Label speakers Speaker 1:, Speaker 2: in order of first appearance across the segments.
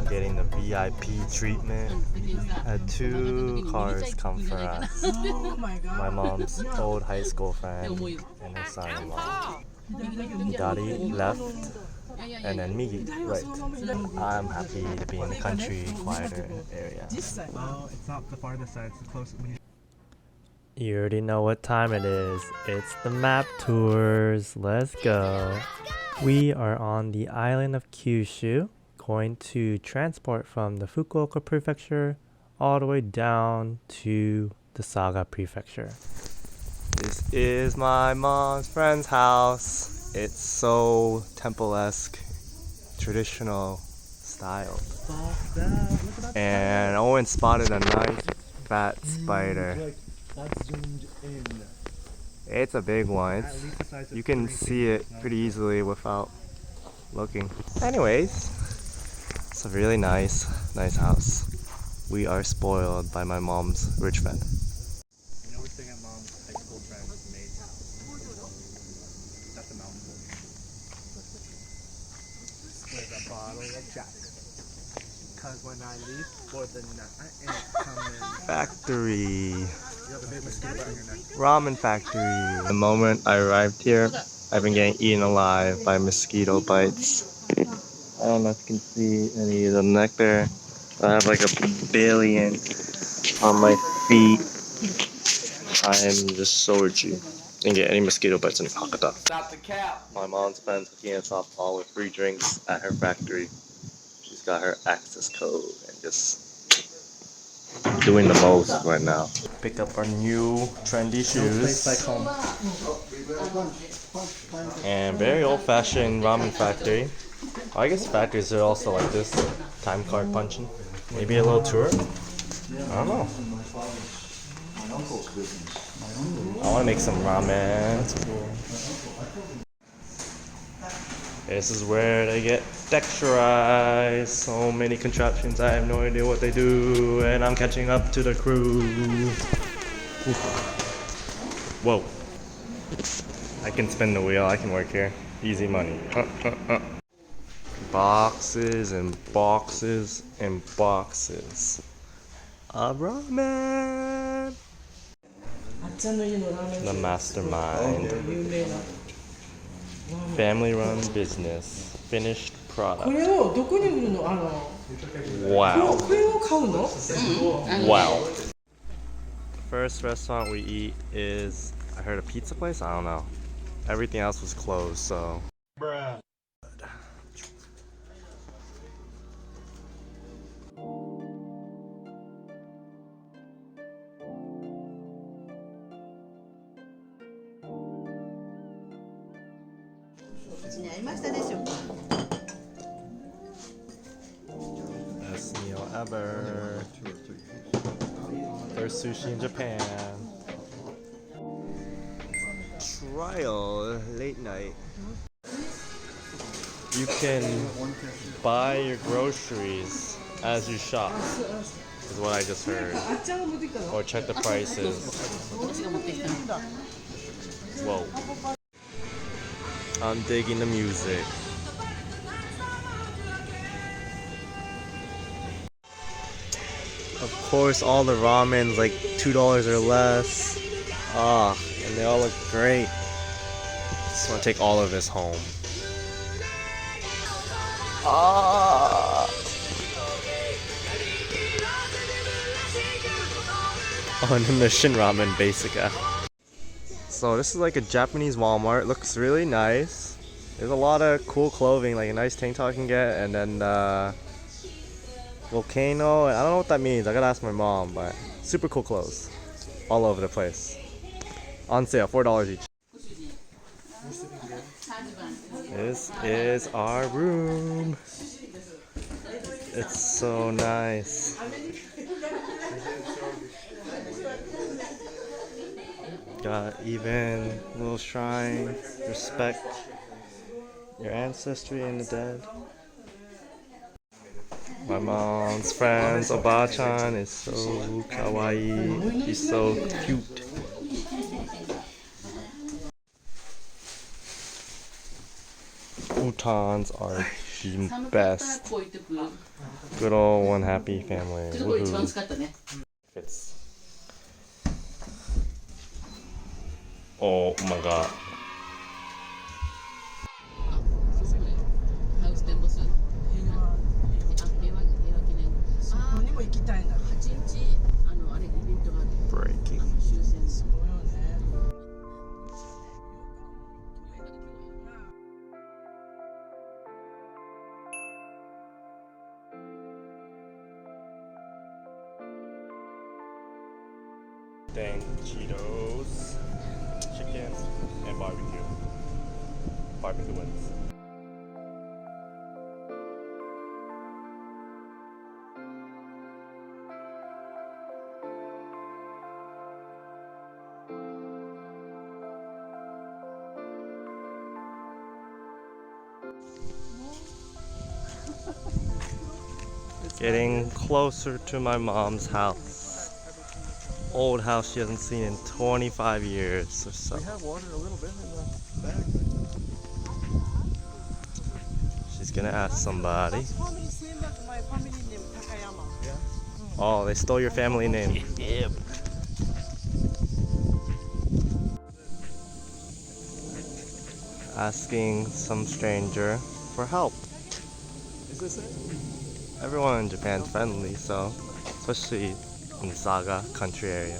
Speaker 1: getting the VIP treatment. Had 2 cars come for us. My mom's old high school friend and her son-in-law. Daddy left, and then me right. I'm happy to be in the country, quieter area.
Speaker 2: Well, it's not the farthest side, it's the closest.
Speaker 1: You already know what time it is. It's the map tours. Let's go. We are on the island of Kyushu, going to transport from the Fukuoka prefecture all the way down to the Saga prefecture. This is my mom's friend's house. It's so temple-esque, traditional style. And Owen spotted a nice fat spider.
Speaker 2: That's zoomed in.
Speaker 1: It's a big one. You can see it pretty easily without looking. Anyways, it's a really nice house. We are spoiled by my mom's rich friend.
Speaker 2: You know we're staying at mom's high school friend's maid's house. That's a mouthful. With a bottle of Jack. Cause when I leave for the night, I ain't coming.
Speaker 1: Factory.
Speaker 2: You have a big mosquito bite on your neck.
Speaker 1: Ramen factory. The moment I arrived here, I've been getting eaten alive by mosquito bites. I don't know if you can see any of the neck there. I have like a billion on my feet. I am just so itchy. Didn't get any mosquito bites in Hakata.
Speaker 3: Stop the cap.
Speaker 1: My mom's friend's cooking us softball with free drinks at her factory. She's got her access code and just doing the most right now. Pick up our new trendy shoes. And very old-fashioned ramen factory. I guess factories are also like this, time card punching. Maybe a little tour? I don't know. I want to make some ramen. This is where they get texturized. So many contraptions, I have no idea what they do, and I'm catching up to the crew. Whoa. I can spin the wheel, I can work here. Easy money. Boxes and boxes and boxes of ramen. The mastermind. Family run business. Finished product. Wow. Wow. The first restaurant we eat is, I heard, a pizza place? I don't know. Everything else was closed, so.
Speaker 2: Bruh.
Speaker 1: Best meal ever. First sushi in Japan. Trial late night. You can buy your groceries as you shop, is what I just heard. Or check the prices. Whoa. I'm digging the music. Of course, all the ramen's like $2 or less. Ah, and they all look great. Just want to take all of this home. Ah. On the Mission Ramen Basica. So this is like a Japanese Walmart. Looks really nice. There's a lot of cool clothing, like a nice tank top I can get, and then volcano. I don't know what that means. I gotta ask my mom, but super cool clothes all over the place. On sale, $4 each. This is our room. It's so nice. Got even little shrine, respect your ancestry and the dead. My mom's friend's Oba-chan is so kawaii. She's so cute. Futons are the best. Good old one happy family. Woohoo. Fits. Oh my god. Breaking. Dang Cheetos, chicken, and barbecue. Barbecue wins. Getting closer to my mom's house. Old house she hasn't seen in 25 years or so.
Speaker 2: We have water a little bit in the bag.
Speaker 1: She's gonna ask somebody.
Speaker 3: Family same like my family name Takayama.
Speaker 2: Yeah.
Speaker 1: Oh, they stole your family name. Yep. Asking some stranger for help.
Speaker 2: Is this it?
Speaker 1: Everyone in Japan's friendly, so especially in the Saga country area.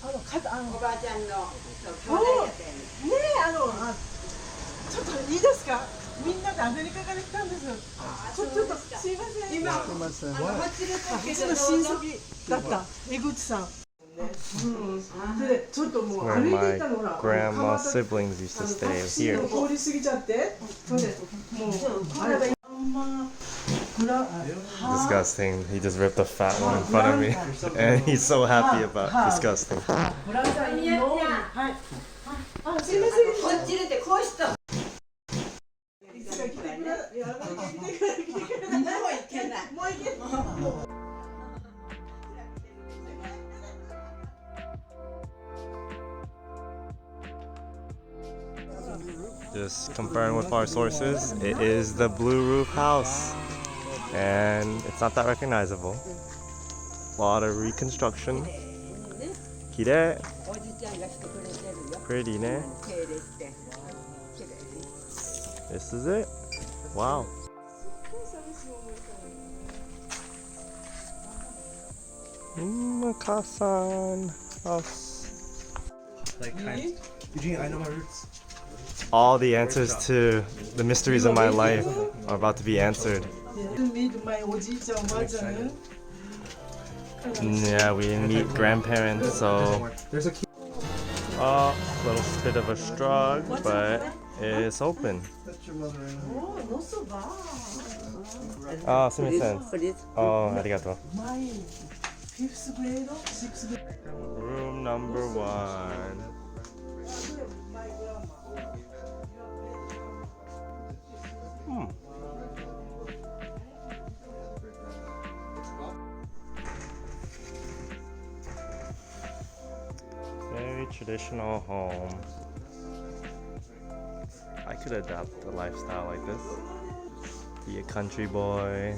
Speaker 3: おばあちゃんの兄弟やってんねえちょっといいですかみんなでアメリカから来たんですちょっとすいません今
Speaker 2: すいません。
Speaker 3: うちの親戚だった江口さんそれでちょっともう
Speaker 1: Where
Speaker 3: 歩いて
Speaker 1: my
Speaker 3: ったのほら
Speaker 1: grandma's siblings used to
Speaker 3: タク
Speaker 1: stay
Speaker 3: シー
Speaker 1: here.
Speaker 3: を通り過ぎちゃってそれでもうあれあんま
Speaker 1: Disgusting. He just ripped a fat one in front of me. And he's so happy about disgusting.
Speaker 3: ブラザーのはいあすいません
Speaker 4: こっち出てこうした
Speaker 3: いつか来てくれいや来てくれもういけないもういけない
Speaker 1: Just confirm with our sources, it is the blue roof house. And it's not that recognizable. A lot of reconstruction. Kirei.
Speaker 4: おじちゃんがしてくれてるよ
Speaker 1: Pretty, ne?
Speaker 4: 手入れしてきれいに
Speaker 1: This is it. Wow. Makasan house.
Speaker 2: Like kind. Eugene, I know my roots.
Speaker 1: All the answers to the mysteries of my life are about to be answered.
Speaker 3: meet my おじいちゃんおばあちゃん
Speaker 1: Yeah, we didn't meet grandparents, so
Speaker 2: There's a key.
Speaker 1: a little bit of a struggle, but it's open.
Speaker 2: Let your mother in.
Speaker 3: おーのそば
Speaker 1: Ah, すみません。
Speaker 4: これ
Speaker 1: Oh, ありがとう。
Speaker 3: my fifth grade sixth grade
Speaker 1: Room number 1.
Speaker 3: my grandma
Speaker 1: Very traditional home. I could adopt a lifestyle like this. Be a country boy.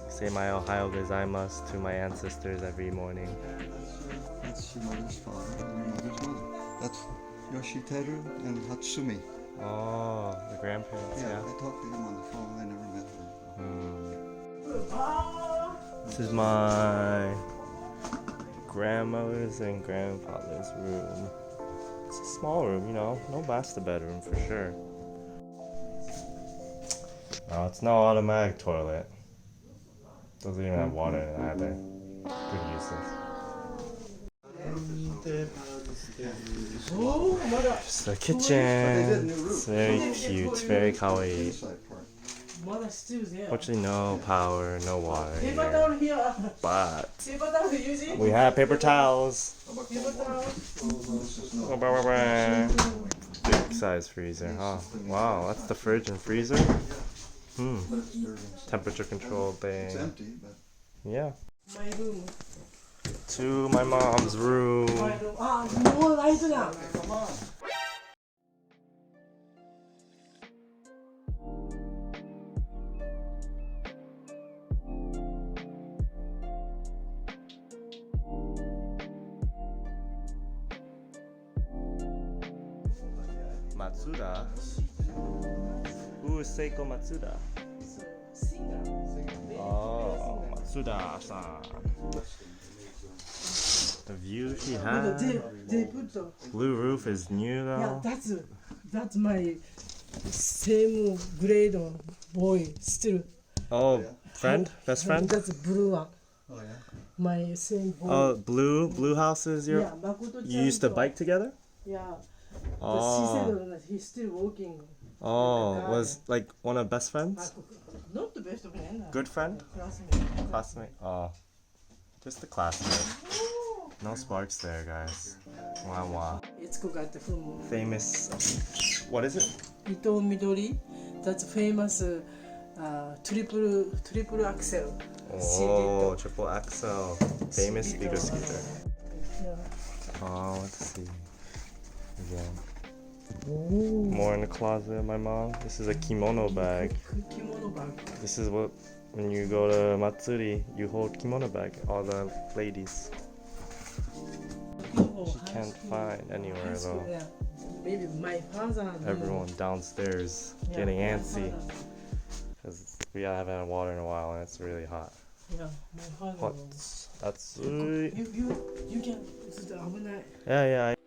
Speaker 1: Say my Ohio gozaimasu to my ancestors every morning.
Speaker 5: That's your mother's father and your mother's mother. That's Yoshiteru and Hatsumi.
Speaker 1: Oh, the grandparents,
Speaker 5: Yeah,
Speaker 1: yeah.
Speaker 5: I talked to him on the phone. I never met her.
Speaker 1: This is my grandmother's and grandfather's room. It's a small room, you know, no master bedroom for sure. Oh, it's no automatic toilet. Doesn't even have water in it either. Pretty useless. Just a kitchen. It's very cute, very kawaii.
Speaker 5: Inside part.
Speaker 3: mother still there
Speaker 1: Fortunately, no power, no water
Speaker 3: paper
Speaker 1: here.
Speaker 3: towel here
Speaker 1: But
Speaker 3: paper towel using
Speaker 1: we have paper towels.
Speaker 3: paper towel
Speaker 1: Big size freezer, huh? Wow, that's the fridge and freezer? Temperature control
Speaker 5: It's
Speaker 1: thing.
Speaker 5: empty, but
Speaker 1: Yeah.
Speaker 3: my room
Speaker 1: To my mom's room.
Speaker 3: my room あもうライトだ
Speaker 5: come on.
Speaker 1: Matsuda. Who is Seiko Matsuda?
Speaker 3: Singer.
Speaker 1: Oh, Matsuda-san. The view she
Speaker 3: But
Speaker 1: has.
Speaker 3: they put the,
Speaker 1: Blue roof is new
Speaker 3: yeah,
Speaker 1: though.
Speaker 3: that's my same grade boy still.
Speaker 1: Oh, friend? Best friend?
Speaker 3: That's blue one.
Speaker 5: Oh yeah.
Speaker 3: My same boy.
Speaker 1: Oh, blue house is your.
Speaker 3: Yeah, Makoto-chan.
Speaker 1: You used to bike together?
Speaker 3: Yeah.
Speaker 1: Oh.
Speaker 3: She said that he's still working.
Speaker 1: Oh, was like one of best friends?
Speaker 3: Not the best friend.
Speaker 1: Good friend?
Speaker 3: Classmate.
Speaker 1: Classmate? Oh. Just a classmate. No sparks there, guys. Wow, wow.
Speaker 3: Itsuko got from
Speaker 1: Famous. What is it?
Speaker 3: Ito Midori. That's famous triple axle.
Speaker 1: Oh, triple axle. Famous figure skater.
Speaker 3: Yeah.
Speaker 1: Oh, let's see. Again.
Speaker 3: Oh.
Speaker 1: More in the closet, my mom. This is a kimono bag.
Speaker 3: Kimono bag.
Speaker 1: This is what, when you go to Matsuri, you hold kimono bag. All the ladies.
Speaker 3: Oh,
Speaker 1: She can't find anywhere though.
Speaker 3: Yeah. Maybe my father.
Speaker 1: Everyone downstairs
Speaker 3: Yeah,
Speaker 1: getting
Speaker 3: my
Speaker 1: antsy
Speaker 3: father.
Speaker 1: because we haven't had water in a while and it's really hot.
Speaker 3: Yeah, my father.
Speaker 1: Hot. That's.
Speaker 3: You can. It's 危ない.
Speaker 1: Yeah, yeah.